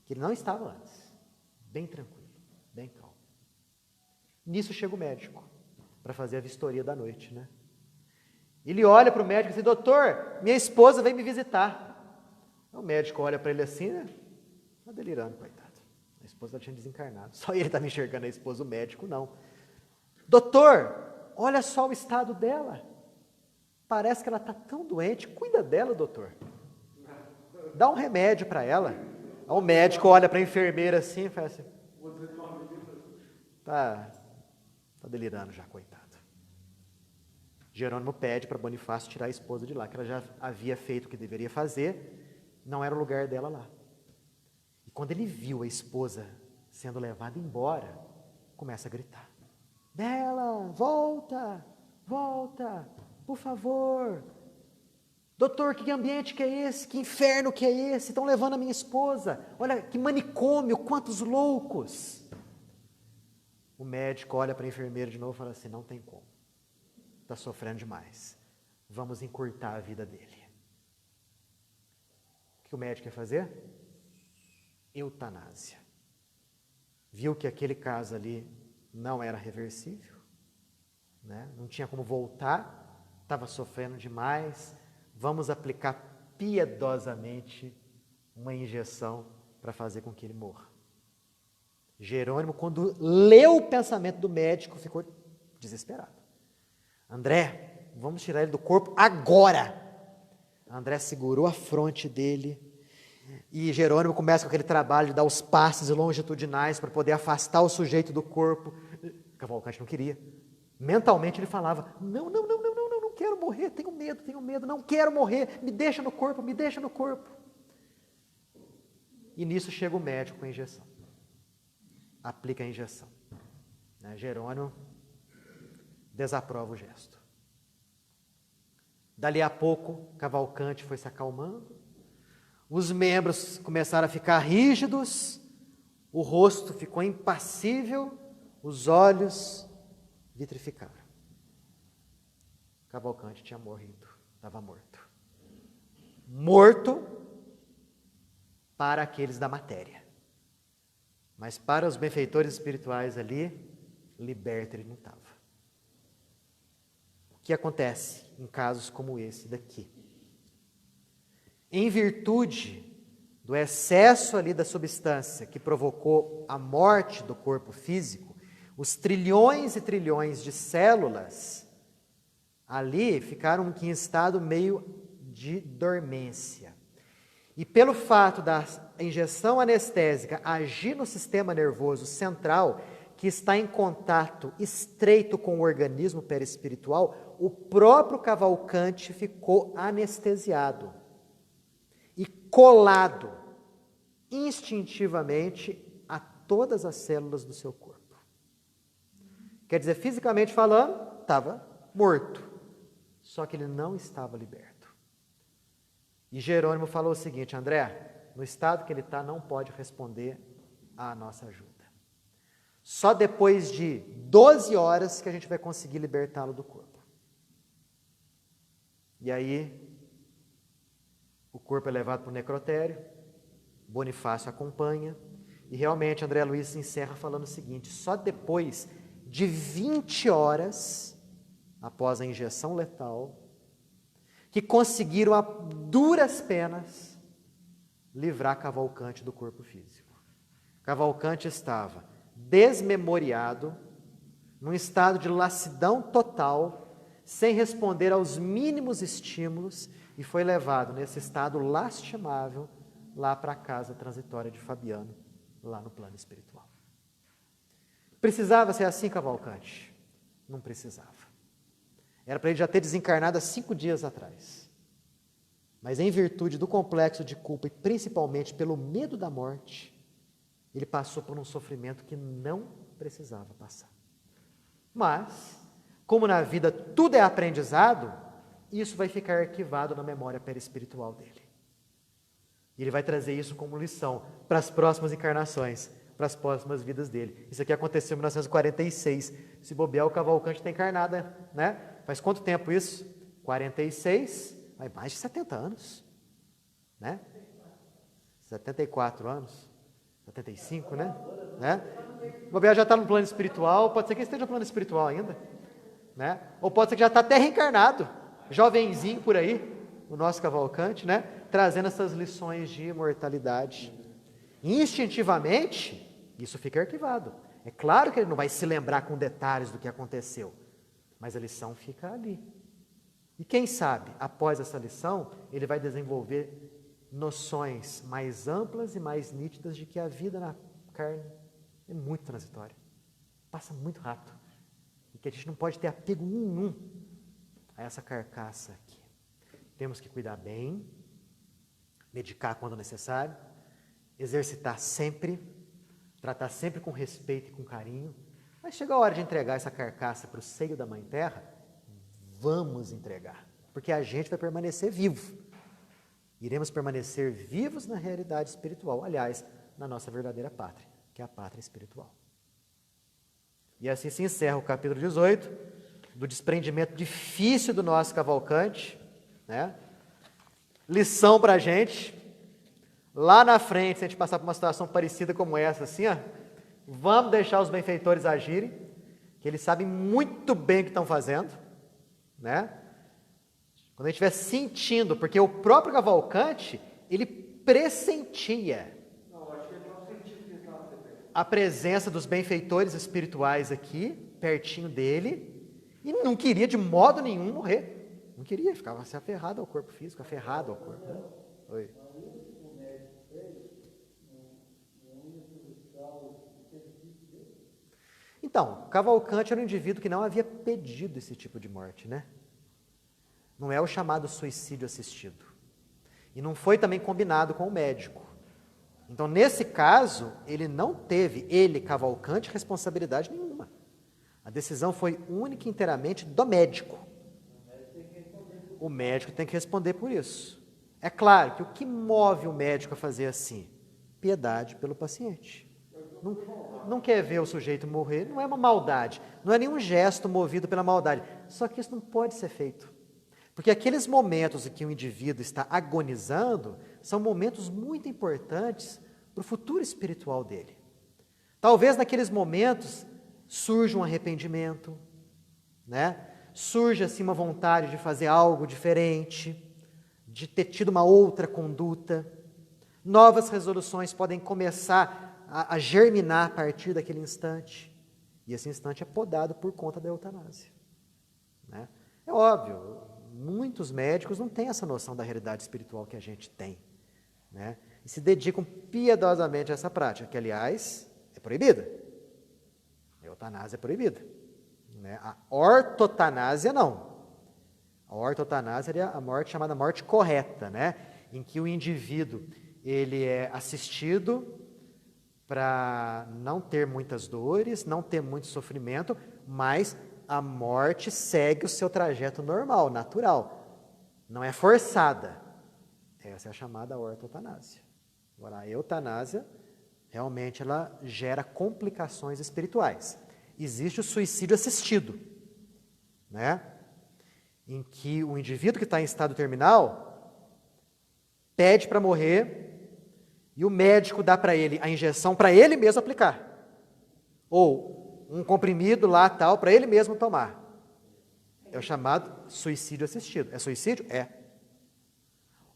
que ele não estava antes. Bem tranquilo, bem calmo. Nisso chega o médico, para fazer a vistoria da noite, né? Ele olha para o médico e diz, doutor, minha esposa vem me visitar. O médico olha para ele assim, né? Está delirando, coitado. A esposa tinha desencarnado. Só ele estava enxergando a esposa, o médico não. Doutor, olha só o estado dela. Parece que ela está tão doente. Cuida dela, doutor. Dá um remédio para ela. Aí o médico olha para a enfermeira assim e fala assim, tá delirando já, coitado. Jerônimo pede para Bonifácio tirar a esposa de lá, que ela já havia feito o que deveria fazer, não era o lugar dela lá. E quando ele viu a esposa sendo levada embora, começa a gritar, Bela, volta, volta, por favor. Doutor, que ambiente que é esse? Que inferno que é esse? Estão levando a minha esposa. Olha, que manicômio, quantos loucos. O médico olha para a enfermeira de novo e fala assim, não tem como. Está sofrendo demais. Vamos encurtar a vida dele. O que o médico quer fazer? Eutanásia. Viu que aquele caso ali não era reversível, né? Não tinha como voltar, estava sofrendo demais. Vamos aplicar piedosamente uma injeção para fazer com que ele morra. Jerônimo, quando leu o pensamento do médico, ficou desesperado. André, vamos tirar ele do corpo agora. André segurou a fronte dele e Jerônimo começa com aquele trabalho de dar os passes longitudinais para poder afastar o sujeito do corpo. Cavalcante não queria. Mentalmente ele falava, não quero morrer, tenho medo, não quero morrer, me deixa no corpo, me deixa no corpo. E nisso chega o médico com a injeção. Aplica a injeção. Jerônimo desaprova o gesto. Dali a pouco, Cavalcante foi se acalmando, os membros começaram a ficar rígidos, o rosto ficou impassível, os olhos vitrificaram. Cavalcante tinha morrido, estava morto. Morto para aqueles da matéria. Mas para os benfeitores espirituais ali, liberto ele não estava. O que acontece em casos como esse daqui? Em virtude do excesso ali da substância que provocou a morte do corpo físico, os trilhões e trilhões de células ali ficaram em estado meio de dormência. E pelo fato da injeção anestésica agir no sistema nervoso central, que está em contato estreito com o organismo perispiritual, o próprio Cavalcante ficou anestesiado e colado instintivamente a todas as células do seu corpo. Quer dizer, fisicamente falando, estava morto, só que ele não estava liberto. E Jerônimo falou o seguinte, André, no estado que ele está, não pode responder à nossa ajuda. Só depois de 12 horas que a gente vai conseguir libertá-lo do corpo. E aí, o corpo é levado para o necrotério, Bonifácio acompanha, e realmente André Luiz encerra falando o seguinte, só depois de 20 horas, após a injeção letal, que conseguiram a duras penas livrar Cavalcante do corpo físico. Cavalcante estava desmemoriado, num estado de lassidão total, sem responder aos mínimos estímulos, e foi levado nesse estado lastimável lá para a casa transitória de Fabiano, lá no plano espiritual. Precisava ser assim, Cavalcante? Não precisava. Era para ele já ter desencarnado há 5 dias atrás. Mas em virtude do complexo de culpa e principalmente pelo medo da morte, ele passou por um sofrimento que não precisava passar. Mas, como na vida tudo é aprendizado, isso vai ficar arquivado na memória perispiritual dele. E ele vai trazer isso como lição para as próximas encarnações, para as próximas vidas dele. Isso aqui aconteceu em 1946. Se bobear, o Cavalcante está encarnado, né? Faz quanto tempo isso? 46, vai mais de 70 anos, né? 74 anos, 75, né? O bobear já está no plano espiritual, pode ser que esteja no plano espiritual ainda, né? Ou pode ser que já está até reencarnado, jovenzinho por aí, o nosso Cavalcante, né? Trazendo essas lições de imortalidade. Instintivamente, isso fica arquivado. É claro que ele não vai se lembrar com detalhes do que aconteceu, mas a lição fica ali. E quem sabe, após essa lição, ele vai desenvolver noções mais amplas e mais nítidas de que a vida na carne é muito transitória, passa muito rápido, e que a gente não pode ter apego nenhum a essa carcaça aqui. Temos que cuidar bem, medicar quando necessário, exercitar sempre, tratar sempre com respeito e com carinho, mas chega a hora de entregar essa carcaça para o seio da Mãe Terra, vamos entregar, porque a gente vai permanecer vivo. Iremos permanecer vivos na realidade espiritual, aliás, na nossa verdadeira pátria, que é a pátria espiritual. E assim se encerra o capítulo 18, do desprendimento difícil do nosso Cavalcante, né? Lição para a gente. Lá na frente, se a gente passar por uma situação parecida como essa, assim, ó, vamos deixar os benfeitores agirem, que eles sabem muito bem o que estão fazendo, né? Quando a gente estiver sentindo, porque o próprio Cavalcante, ele pressentia a presença dos benfeitores espirituais aqui, pertinho dele, e não queria de modo nenhum morrer. Não queria, ficava se aferrado ao corpo físico, aferrado ao corpo. Né? Oi. Então, Cavalcante era um indivíduo que não havia pedido esse tipo de morte, né? Não é o chamado suicídio assistido. E não foi também combinado com o médico. Então, nesse caso, ele não teve, Cavalcante, responsabilidade nenhuma. A decisão foi única e inteiramente do médico. O médico tem que responder por isso. É claro que o que move o médico a fazer assim? Piedade pelo paciente. Não quer ver o sujeito morrer, não é uma maldade, não é nenhum gesto movido pela maldade. Só que isso não pode ser feito. Porque aqueles momentos em que o indivíduo está agonizando são momentos muito importantes para o futuro espiritual dele. Talvez naqueles momentos surja um arrependimento, né? Surge assim uma vontade de fazer algo diferente, de ter tido uma outra conduta. Novas resoluções podem começar a germinar a partir daquele instante. E esse instante é podado por conta da eutanásia. Né? É óbvio, muitos médicos não têm essa noção da realidade espiritual que a gente tem. Né? E se dedicam piedosamente a essa prática, que, aliás, é proibida. A eutanásia é proibida. Né? A ortotanásia, não. A ortotanásia seria a morte chamada morte correta, né? Em que o indivíduo ele é assistido para não ter muitas dores, não ter muito sofrimento, mas a morte segue o seu trajeto normal, natural. Não é forçada. Essa é a chamada ortotanásia. Agora, a eutanásia, realmente, ela gera complicações espirituais. Existe o suicídio assistido, né? Em que o indivíduo que está em estado terminal pede para morrer e o médico dá para ele a injeção para ele mesmo aplicar. Ou um comprimido lá tal para ele mesmo tomar. É o chamado suicídio assistido. É suicídio? É.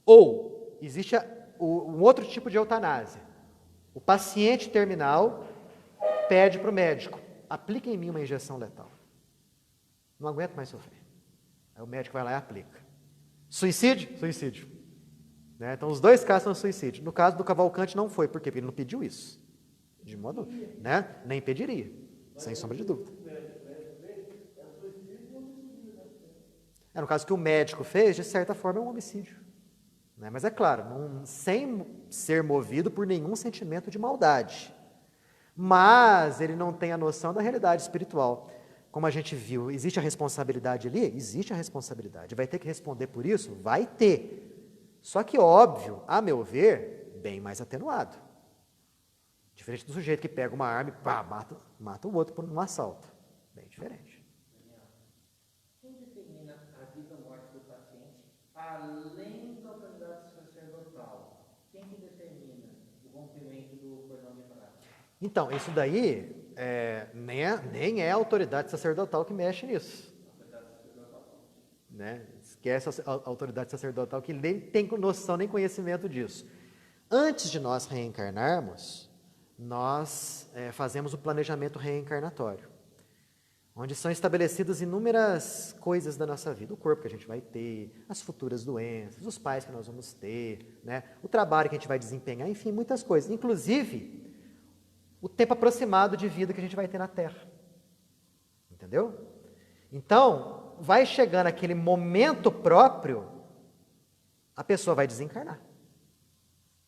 Ou existe um outro tipo de eutanásia. O paciente terminal pede para o médico: aplica em mim uma injeção letal. Não aguento mais sofrer. Aí o médico vai lá e aplica. Suicídio? Suicídio. Né? Então, os dois casos são suicídio. No caso do Cavalcante não foi. Por quê? Porque ele não pediu isso. De modo, né? Nem pediria. Sem sombra de dúvida. No caso que o médico fez, de certa forma, é um homicídio. Né? Mas é claro, sem ser movido por nenhum sentimento de maldade. Mas ele não tem a noção da realidade espiritual. Como a gente viu, existe a responsabilidade ali? Existe a responsabilidade. Vai ter que responder por isso? Vai ter. Só que, óbvio, a meu ver, bem mais atenuado. Diferente do sujeito que pega uma arma e pá, mata o outro por um assalto. Bem diferente. Quem determina a vida ou morte do paciente, além da autoridade sacerdotal? Quem que determina o rompimento do cordão de prata? Então, isso daí nem é a autoridade sacerdotal que mexe nisso. Né? esquece a autoridade sacerdotal, que nem tem noção nem conhecimento disso. Antes de nós reencarnarmos, nós fazemos o planejamento reencarnatório, onde são estabelecidas inúmeras coisas da nossa vida, o corpo que a gente vai ter, as futuras doenças, os pais que nós vamos ter, né? O trabalho que a gente vai desempenhar, enfim, muitas coisas. Inclusive, o tempo aproximado de vida que a gente vai ter na Terra. Entendeu? Então, vai chegando aquele momento próprio, a pessoa vai desencarnar,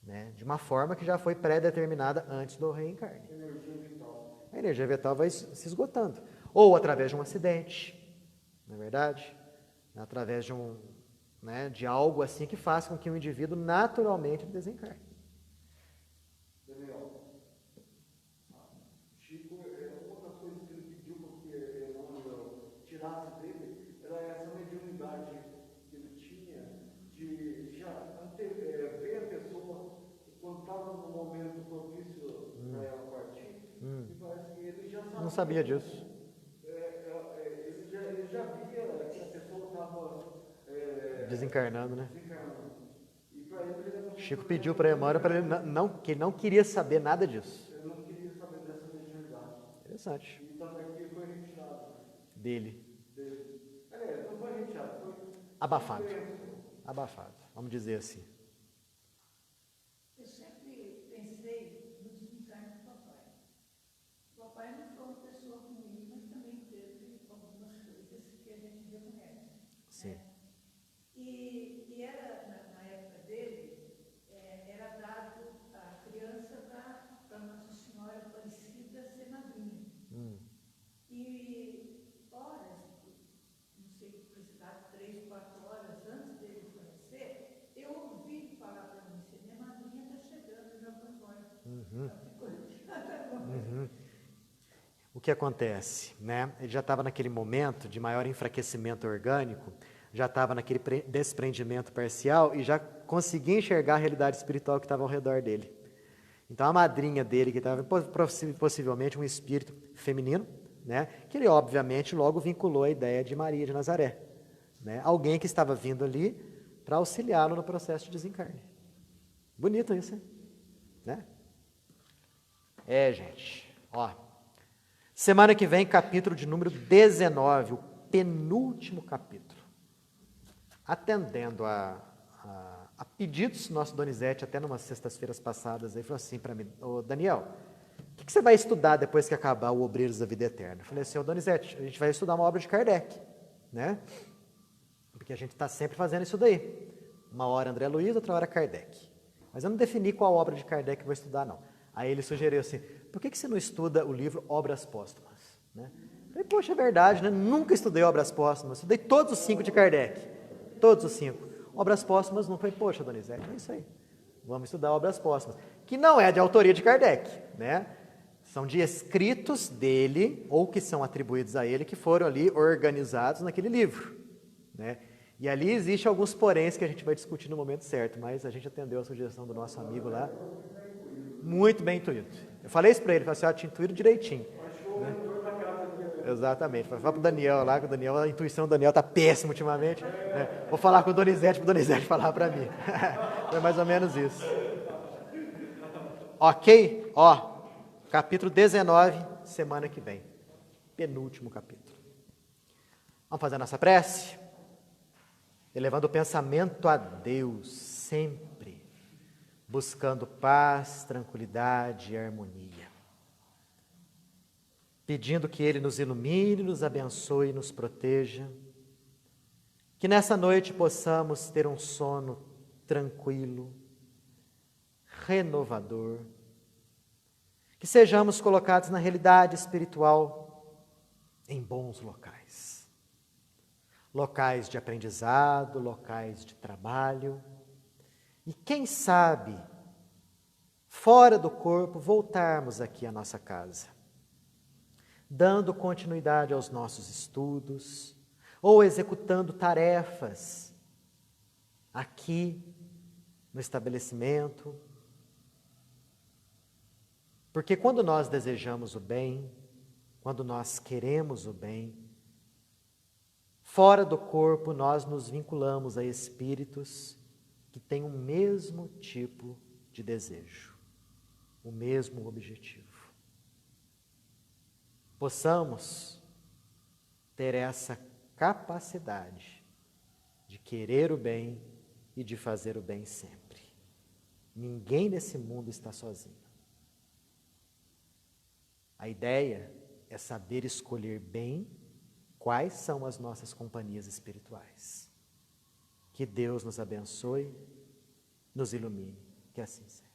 né? De uma forma que já foi pré-determinada antes do reencarne. A energia vital vai se esgotando. Ou através de um acidente, não é verdade? Através de de algo assim que faça com que o indivíduo naturalmente desencarne. Daniel, Chico, uma das coisas que ele pediu para que Emmanuel tirasse dele era essa mediunidade que ele tinha de já ver a pessoa quando estava no momento propício para ela partir. E parece que ele já sabia. Não sabia disso. Ele já via que a pessoa estava Desencarnando, né? desencarnando. E para ele era Chico pediu para Emmanuel que ele não queria saber nada disso. eu não queria saber dessa mediunidade. Interessante. E tanto é que foi retirado Dele. dele. Não foi retirado, foi Abafado. Abafado, vamos dizer assim. Eu sempre pensei no desencarne do papai. O papai não foi uma pessoa ruim, mas também teve algumas coisas que a gente reconhece. Sim. Né? E era, na época dele, era dado a criança para Nossa Senhora Aparecida ser madrinha. E horas, não sei, precisava 3, 4 horas antes dele falecer, eu ouvi falar para mim, minha madrinha está chegando já para fora. O que acontece, né? Ele já estava naquele momento de maior enfraquecimento orgânico, já estava naquele desprendimento parcial e já conseguia enxergar a realidade espiritual que estava ao redor dele. Então a madrinha dele, que estava possivelmente um espírito feminino, né? Que ele obviamente logo vinculou a ideia de Maria de Nazaré, né? Alguém que estava vindo ali para auxiliá-lo no processo de desencarne. Bonito isso, hein? Né? Gente, ó. Semana que vem, capítulo de número 19, o penúltimo capítulo. Atendendo a pedidos, nosso Donizete, até numas sextas-feiras passadas, aí falou assim para mim, ô Daniel, o que você vai estudar depois que acabar o Obreiros da Vida Eterna? Eu falei assim, ô Donizete, a gente vai estudar uma obra de Kardec, né? Porque a gente está sempre fazendo isso daí. Uma hora André Luiz, outra hora Kardec. Mas eu não defini qual obra de Kardec eu vou estudar, não. Aí ele sugeriu assim, por que você não estuda o livro Obras Póstumas? Né? Eu falei, poxa, é verdade, né? Nunca estudei Obras Póstumas, estudei todos os 5 de Kardec, todos os 5. Obras Póstumas não foi, poxa, Donizete, é isso aí. Vamos estudar Obras Póstumas, que não é de autoria de Kardec, né? São de escritos dele, ou que são atribuídos a ele, que foram ali organizados naquele livro, né? E ali existe alguns poréns que a gente vai discutir no momento certo, mas a gente atendeu a sugestão do nosso amigo lá. Muito bem intuído. Eu falei isso para ele, falei assim, te intuído direitinho. Né? Exatamente. Vou falar para o Daniel lá, que o Daniel, a intuição do Daniel está péssima ultimamente. Né? Vou falar com o Donizete, para o Donizete falar para mim. Foi mais ou menos isso. Ok? Ó, capítulo 19, semana que vem. Penúltimo capítulo. Vamos fazer a nossa prece? Elevando o pensamento a Deus, sempre, buscando paz, tranquilidade e harmonia. Pedindo que Ele nos ilumine, nos abençoe e nos proteja. Que nessa noite possamos ter um sono tranquilo, renovador. Que sejamos colocados na realidade espiritual em bons locais. Locais de aprendizado, locais de trabalho. E quem sabe, fora do corpo, voltarmos aqui à nossa casa, dando continuidade aos nossos estudos, ou executando tarefas aqui no estabelecimento. Porque quando nós desejamos o bem, quando nós queremos o bem, Fora do corpo, nós nos vinculamos a espíritos que têm o mesmo tipo de desejo, o mesmo objetivo. Possamos ter essa capacidade de querer o bem e de fazer o bem sempre. Ninguém nesse mundo está sozinho. A ideia é saber escolher bem quais são as nossas companhias espirituais. Que Deus nos abençoe, nos ilumine, que assim seja.